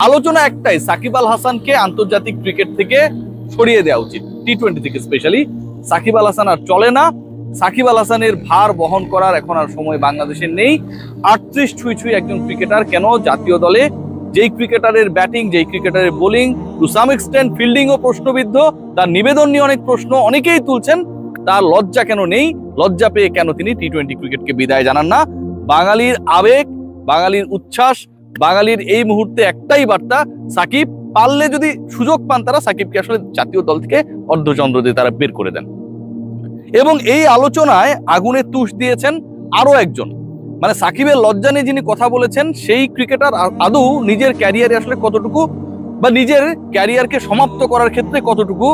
আলোচনা একটাই, সাকিব আল হাসানকে আন্তর্জাতিক ক্রিকেট থেকে সরিয়ে দেওয়া উচিত, টি-20 থেকে স্পেশালি। সাকিব আল হাসান আর চলে না। সাকিব আল হাসানের ভার বহন করার এখন আর সময় বাংলাদেশের নেই। 38 ছুঁই ছুঁই একজন ক্রিকেটার কেন জাতীয় দলে, যেই ক্রিকেটারের ব্যাটিং, যেই ক্রিকেটারের বোলিং, টু সাম এক্সটেন্ট ফিল্ডিংও প্রশ্নবিদ্ধ, তার নিবেদন নিয়ে অনেক প্রশ্ন অনেকেই তুলছেন, তার লজ্জা কেন নেই? লজ্জা পেয়ে কেন তিনি টি-20 ক্রিকেটকে বিদায় জানান না? বাঙালির আবেগ, বাঙালির উচ্ছ্বাস, বাঙালির এই মুহূর্তে একটাই বার্তা, সাকিব পারলে যদি সুযোগ পান তারা সাকিবকে আসলে জাতীয় দল থেকে অর্ধচন্দ্র দিয়ে তারা বের করে দেন। এবং এই আলোচনায় আগুনে তুষ দিয়েছেন আরো একজন, মানে সাকিবের লজ্জা নিয়ে যিনি কথা বলেছেন সেই ক্রিকেটার আদৌ নিজের ক্যারিয়ারে আসলে কতটুকু বা নিজের ক্যারিয়ারকে সমাপ্ত করার ক্ষেত্রে কতটুকু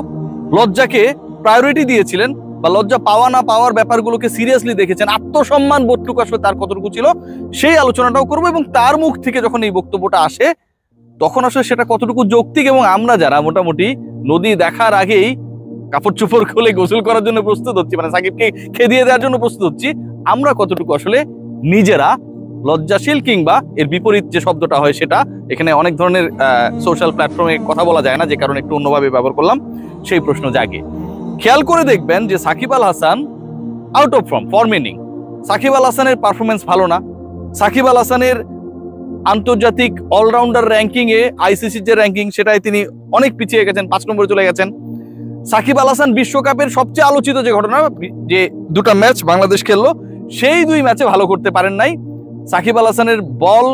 লজ্জাকে প্রায়োরিটি দিয়েছিলেন বা লজ্জা পাওয়া না পাওয়ার ব্যাপারগুলোকে সিরিয়াসলি দেখেছেন, আত্মসম্মান বোধটুকু আসলে তার কতটুকু ছিল সেই আলোচনাটাও করবো। এবং তার মুখ থেকে যখন এই বক্তব্যটা আসে তখন আসলে সেটা কতটুকু যৌক্তিক, এবং আমরা যারা মোটামুটি নদী দেখার আগেই কাপড় চোপড় খুলে গোসল করার জন্য প্রস্তুত হচ্ছি, মানে সাকিবকে খেদিয়ে দেওয়ার জন্য প্রস্তুত হচ্ছি, আমরা কতটুকু আসলে নিজেরা লজ্জাশীল, কিংবা এর বিপরীত যে শব্দটা হয় সেটা, এখানে অনেক ধরনের সোশ্যাল প্ল্যাটফর্মে কথা বলা যায় না, যে কারণে একটু অন্যভাবে ব্যবহার করলাম, সেই প্রশ্ন জাগে। খেয়াল করে দেখবেন যে সাকিব আল হাসান আউট অফ ফর্মে নেই। সাকিব আল হাসানের পারফরমেন্স ভালো না। সাকিব আল হাসানের আন্তর্জাতিক অলরাউন্ডার র্যাঙ্কিং এ, আইসিসির যে র্যাঙ্কিং সেটাই তিনি অনেক পিছিয়ে গেছেন, 5 নম্বরে চলে গেছেন। সাকিব আল হাসান বিশ্বকাপের সবচেয়ে আলোচিত যে ঘটনা, যে দুটো ম্যাচ বাংলাদেশ খেললো, সেই 2 ম্যাচে ভালো করতে পারেন নাই। সাকিব আল হাসানের বল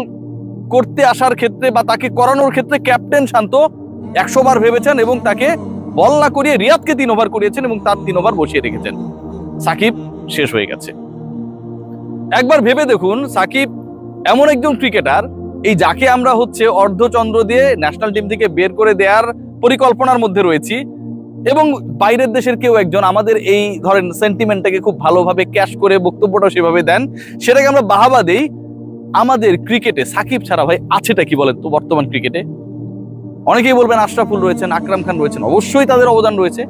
করতে আসার ক্ষেত্রে বা তাকে করানোর ক্ষেত্রে ক্যাপ্টেন শান্ত 100 বার ভেবেছেন এবং তাকে বল না করিয়ে রিয়াদকে 3 ওভার করিয়েছেন এবং তার 3 ওভার বসিয়ে রেখেছেন। সাকিব শেষ হয়ে গেছে। একবার ভেবে দেখুন, সাকিব এমন একজন ক্রিকেটার, এই যাকে আমরা অর্ধচন্দ্র দিয়ে ন্যাশনাল টিম থেকে বের করে দেওয়ার পরিকল্পনার মধ্যে রয়েছি, এবং বাইরের দেশের কেউ একজন আমাদের এই ধরেন সেন্টিমেন্টটাকে খুব ভালোভাবে ক্যাশ করে বক্তব্যটা সেভাবে দেন, সেটাকে আমরা বাহাবা দেই। আমাদের ক্রিকেটে সাকিব ছাড়া ভাই আছেটা কি বলেন তো বর্তমান ক্রিকেটে? অনেকেই বলবেন আশরাফুল রয়েছেন, আকরাম খান রয়েছেন, অবশ্যই তাদের অবদান রয়েছে।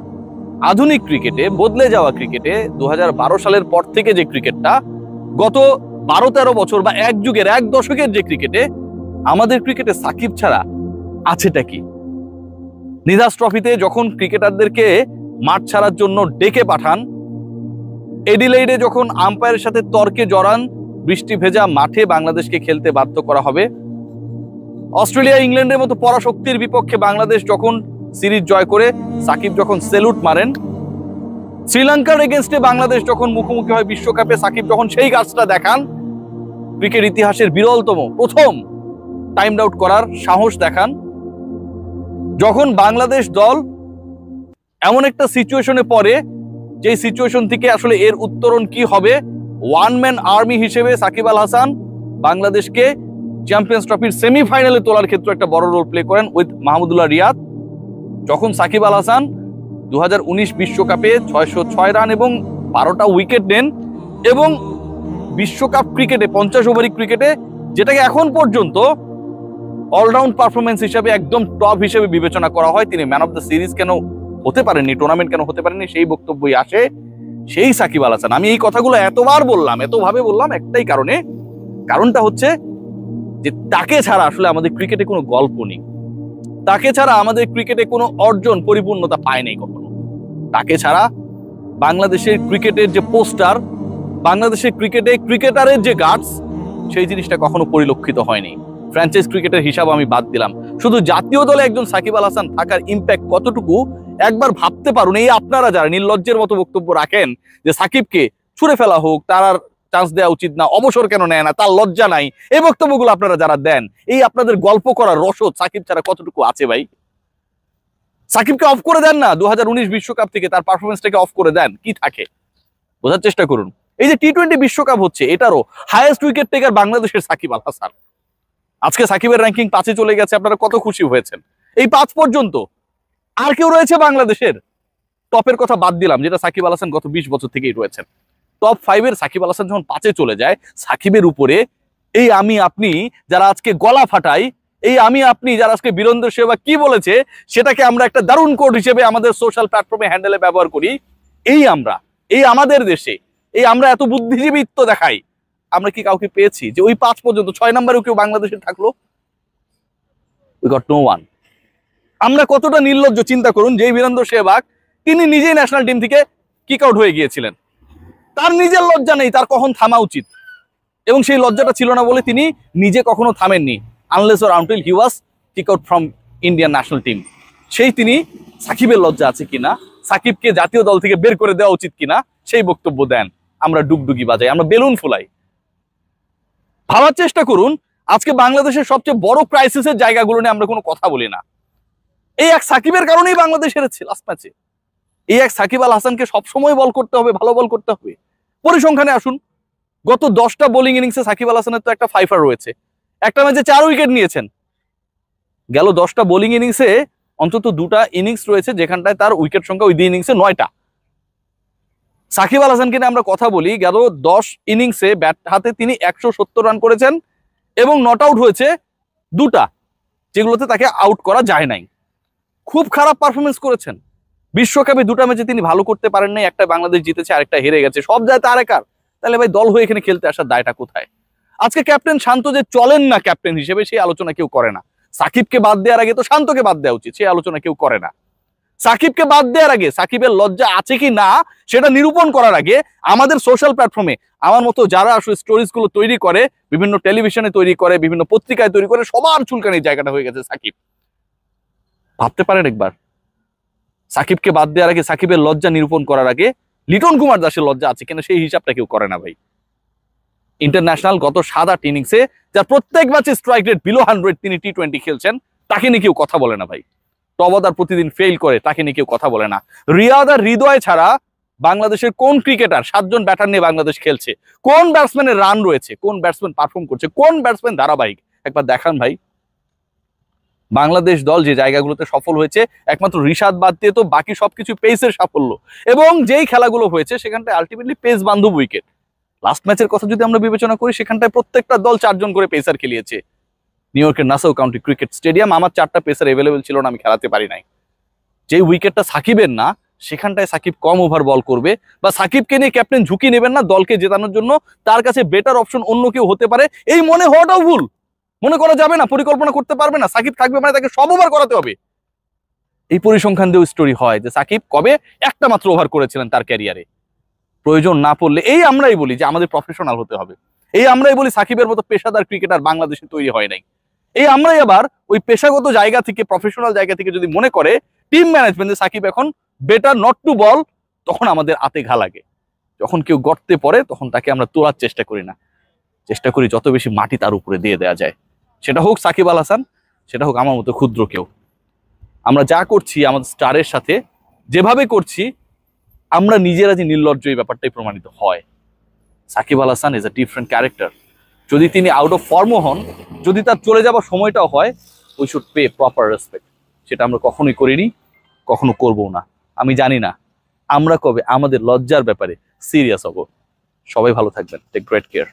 আধুনিক ক্রিকেটে, বদলে যাওয়া ক্রিকেটে 2012 সালের পর থেকে যে ক্রিকেটটা, গত 12-13 বছর বা এক যুগের, এক দশকের যে ক্রিকেটে, আমাদের ক্রিকেটে সাকিব ছাড়া আছেটা কি? নিধাস ট্রফিতে যখন ক্রিকেটারদেরকে মাঠ ছাড়ার জন্য ডেকে পাঠান, এডিলেইডে যখন আম্পায়ারের সাথে তর্কে জড়ান, বৃষ্টি ভেজা মাঠে বাংলাদেশকে খেলতে বাধ্য করা হবে, অস্ট্রেলিয়া ইংল্যান্ডের মতো পরাশক্তির বিপক্ষে বাংলাদেশ যখন সিরিজ জয় করে সাকিব যখন সেলুট মারেন, শ্রীলঙ্কার এগেনস্টে বাংলাদেশ যখন মুখোমুখি হয় বিশ্বকাপে, সাকিব যখন সেই কাজটা দেখান, ক্রিকেট ইতিহাসের বিরলতম প্রথম টাইম আউট করার সাহস দেখান, যখন বাংলাদেশ দল এমন একটা সিচুয়েশনে পড়ে, যে সিচুয়েশন থেকে আসলে এর উত্তরণ কি হবে, ওয়ান ম্যান আর্মি হিসেবে সাকিব আল হাসান বাংলাদেশকে চ্যাম্পিয়ন্স ট্রফির সেমিফাইনালে তোলার ক্ষেত্রে একটা বড় রোল প্লে করেন উইথ মাহমুদুল্লাহ রিয়াদ। যখন সাকিব আল হাসান 2019 বিশ্বকাপে 606 রান এবং 12টা উইকেট নেন, এবং বিশ্বকাপ ক্রিকেটে 50 ওভারি ক্রিকেটে, যেটাকে এখন পর্যন্ত অলরাউন্ড পারফরমেন্স হিসেবে একদম টপ হিসেবে বিবেচনা করা হয়, তিনি ম্যান অফ দ্য সিরিজ কেন হতে পারেননি, টুর্নামেন্ট কেন হতে পারেননি, সেই বক্তব্যই আসে সেই সাকিব আল হাসান। আমি এই কথাগুলো এতবার বললাম, এতভাবে বললাম একটাই কারণে, কারণটা হচ্ছে যে তাকে ছাড়া আসলে আমাদের ক্রিকেটে কোনো গল্প নেই, তাকে ছাড়া আমাদের ক্রিকেটে কোনো অর্জন পরিপূর্ণতা পায় নাই কখনো। তাকে ছাড়া বাংলাদেশের ক্রিকেটের যে পোস্টার, বাংলাদেশের ক্রিকেটে ক্রিকেটারের যে গার্ডস, সেই জিনিসটা কখনো পরিলক্ষিত হয়নি। ফ্র্যাঞ্চাইজ ক্রিকেটের হিসাব আমি বাদ দিলাম, শুধু জাতীয় দলে একজন সাকিব আল হাসান থাকার ইম্প্যাক্ট কতটুকু একবার ভাবতে পারুন। এই আপনারা যারা নির্লজ্জের মতো বক্তব্য রাখেন যে সাকিবকে ছুড়ে ফেলা হোক, তার আর চান্স দেওয়া উচিত না, অবসর কেন নেয় না, তার লজ্জা নাই, এই বক্তব্যগুলো আপনারা যারা দেন, এই আপনাদের গল্প করার রসদ সাকিব ছাড়া কতটুকু আছে ভাই? সাকিবকে অফ করে দেন না 2019 বিশ্বকাপ থেকে, তার পারফরমেন্সটাকে অফ করে দেন, কি থাকে বোঝার চেষ্টা করুন। এই যে টি-20 বিশ্বকাপ হচ্ছে, এটারও হাইয়েস্ট উইকেট টেকার বাংলাদেশের সাকিব আল হাসান। আজকে সাকিবের র্যাঙ্কিং 5-এ চলে গেছে, আপনারা কত খুশি হয়েছেন? এই 5 পর্যন্ত আর কেউ রয়েছে বাংলাদেশের? টপের কথা বাদ দিলাম, যেটা সাকিব আল হাসান গত 20 বছর থেকেই রয়েছেন। টপ 5-এর সাকিব আল হাসান যখন 5-এ চলে যায়, সাকিবের উপরে এই আমি আপনি যারা আজকে গলা ফাটাই, এই আমি আপনি যারা আজকে বীরেন্দ্র সেহবাগ কি বলেছে সেটাকে আমরা একটা দারুণ কোড হিসেবে আমাদের সোশ্যাল প্ল্যাটফর্মে হ্যান্ডেলে ব্যবহার করি, এই আমরা, এই আমাদের দেশে, এই আমরা এত বুদ্ধিজীবীত্ব দেখাই, আমরা কি কাউকে পেয়েছি যে ওই 5 পর্যন্ত 6 নম্বরেও কেউ বাংলাদেশে থাকলো? We got no one. আমরা কতটা নির্লজ্জ চিন্তা করুন, যে বীরেন্দ্র সেহবাগ তিনি নিজেই ন্যাশনাল টিম থেকে কিক আউট হয়ে গিয়েছিলেন, তার নিজের লজ্জা নেই, তার কখন থামা উচিত, এবং সেই লজ্জাটা ছিল না বলে তিনি নিজে কখনো থামেননি, unless or until he was kick out from Indian national team. সেই তিনি সাকিবের লজ্জা আছে কিনা, সাকিবকে জাতীয় দল থেকে বের করে দেওয়া উচিত কিনা সেই বক্তব্য দেন। আমরা ডুগডুগি বাজাই, আমরা বেলুন ফুলাই। ভাবার চেষ্টা করুন, আজকে বাংলাদেশের সবচেয়ে বড় ক্রাইসিসের জায়গাগুলো নিয়ে আমরা কোনো কথা বলি না। এই এক সাকিবের কারণেই বাংলাদেশ হেরেছে লাস্ট ম্যাচে। এই এক সাকিব আল হাসানকে সবসময় বল করতে হবে, ভালো বল করতে হবে। পরিসংখ্যানে আসুন, গত 10টা বোলিং ইনিংসে সাকিব আল হাসানের তো একটা ফাইফার রয়েছে, একটা ম্যাচে 4 উইকেট নিয়েছেন। গেল 10টা বোলিং ইনিংসে অন্তত 2টা ইনিংস রয়েছে যেখানটায় তার উইকেট সংখ্যা ওই 2 ইনিংসে 9টা। সাকিব আল হাসানকে নিয়ে আমরা কথা বলি, গেল 10 ইনিংসে ব্যাট হাতে তিনি 170 রান করেছেন এবং নট আউট হয়েছে 2টা, যেগুলোতে তাকে আউট করা যায় নাই। খুব খারাপ পারফরমেন্স করেছেন। বিশ্বকাপে 2টা ম্যাচে তিনি ভালো করতে পারেন নাই, একটা বাংলাদেশ জিতেছে, আরেকটা হেরে গেছে, সব যায় তার একার। তাহলে ভাই দল হয়ে এখানে খেলতে আসার দায়টা কোথায়? আজকে ক্যাপ্টেন শান্ত যে চলেন না ক্যাপ্টেন হিসেবে, সেই আলোচনা কেউ করে না। সাকিবকে বাদ দেওয়ার আগে তো শান্তকে বাদ দেওয়া উচিত, সেই আলোচনা কেউ করে না। সাকিবকে বাদ দেওয়ার আগে, সাকিবের লজ্জা আছে কি না সেটা নিরূপণ করার আগে, আমাদের সোশ্যাল প্ল্যাটফর্মে আমার মতো যারা আসলে স্টোরিজ গুলো তৈরি করে, বিভিন্ন টেলিভিশনে তৈরি করে, বিভিন্ন পত্রিকায় তৈরি করে, সবার চুলকানির জায়গাটা হয়ে গেছে সাকিব। ভাবতে পারেন একবার, সাকিবকে বাদ দেওয়ার আগে, সাকিবের লজ্জা নিরূপণ করার আগে লিটন কুমার দাসের লজ্জা আছে কিনা সেই হিসাবটা কেউ করে না ভাই। ইন্টারন্যাশনাল গত 7-8 ইনিংসে যার প্রত্যেক ম্যাচে স্ট্রাইক রেট বিলো 100 তিনি টি-20 খেলছেন, তাকে নিয়ে কেউ কথা বলে না ভাই। টবদার প্রতিদিন ফেল করে, তাকে নিয়ে কেউ কথা বলে না। রিয়াদ আর হৃদয় ছাড়া বাংলাদেশের কোন ক্রিকেটার 7 জন ব্যাটার নিয়ে বাংলাদেশ খেলছে, কোন ব্যাটসম্যানের রান রয়েছে, কোন ব্যাটসম্যান পারফর্ম করছে, কোন ব্যাটসম্যান ধারাবাহিক, একবার দেখান ভাই। বাংলাদেশ দল যে জায়গাগুলোতে সফল হয়েছে, একমাত্র রিশাদ বাদ দিয়ে তো বাকি সবকিছু পেসের সাফল্য, এবং যেই খেলাগুলো হয়েছে সেখানটায় আলটিমেটলি পেস বান্ধব উইকেট। লাস্ট ম্যাচের কথা যদি আমরা বিবেচনা করি, সেখানটায় প্রত্যেকটা দল 4 জন করে পেসার খেলিয়েছে। নিউ ইয়র্কের নাসাউ কাউন্টি ক্রিকেট স্টেডিয়াম, আমার 4টা পেসার অ্যাভেলেবেল ছিল না, আমি খেলাতে পারি নাই। যে উইকেটটা সাকিবের না, সেখানটায় সাকিব কম ওভার বল করবে, বা সাকিবকে নিয়ে ক্যাপ্টেন ঝুঁকি নেবেন না দলকে জেতানোর জন্য, তার কাছে বেটার অপশন অন্য কেউ হতে পারে, এই মনে হওয়াটাও ভুল। মনে করা যাবে না, পরিকল্পনা করতে পারবে না, সাকিব থাকবে মানে তাকে সব ওভার করাতে হবে। এই পরিসংখ্যান দিয়েও স্টোরি হয় যে সাকিব কবে একটা মাত্র ওভার করেছিলেন তার ক্যারিয়ারে। প্রয়োজন না পড়লে এই আমরাই বলি যে আমাদের প্রফেশনাল হতে হবে, এই আমরাই বলি সাকিবের মতো পেশাদার ক্রিকেটার বাংলাদেশে তৈরি হয় নাই। এই আমরাই আবার ওই পেশাগত জায়গা থেকে, প্রফেশনাল জায়গা থেকে যদি মনে করে টিম ম্যানেজমেন্ট যে সাকিব এখন বেটার নট টু বল, তখন আমাদের আতে ঘা লাগে। যখন কেউ গর্তে পড়ে তখন তাকে আমরা তোলার চেষ্টা করি না, চেষ্টা করি যত বেশি মাটি তার উপরে দিয়ে দেওয়া যায়। সেটা হোক সাকিব আল হাসান, সেটা হোক আমার মতো ক্ষুদ্র কেউ। আমরা যা করছি আমাদের স্টারের সাথে যেভাবে করছি, আমরা নিজেরা যে নির্লজ্জ, এই ব্যাপারটাই প্রমাণিত হয়। Shakib Al Hasan is a different character. যদি তিনি আউট অফ ফর্মও হন, যদি তার চলে যাবার সময়টাও হয়, we should pay proper respect. সেটা আমরা কখনোই করিনি, কখনো করবো না। আমি জানি না আমরা কবে আমাদের লজ্জার ব্যাপারে সিরিয়াস হব। সবাই ভালো থাকবেন, টেক গ্রেট কেয়ার।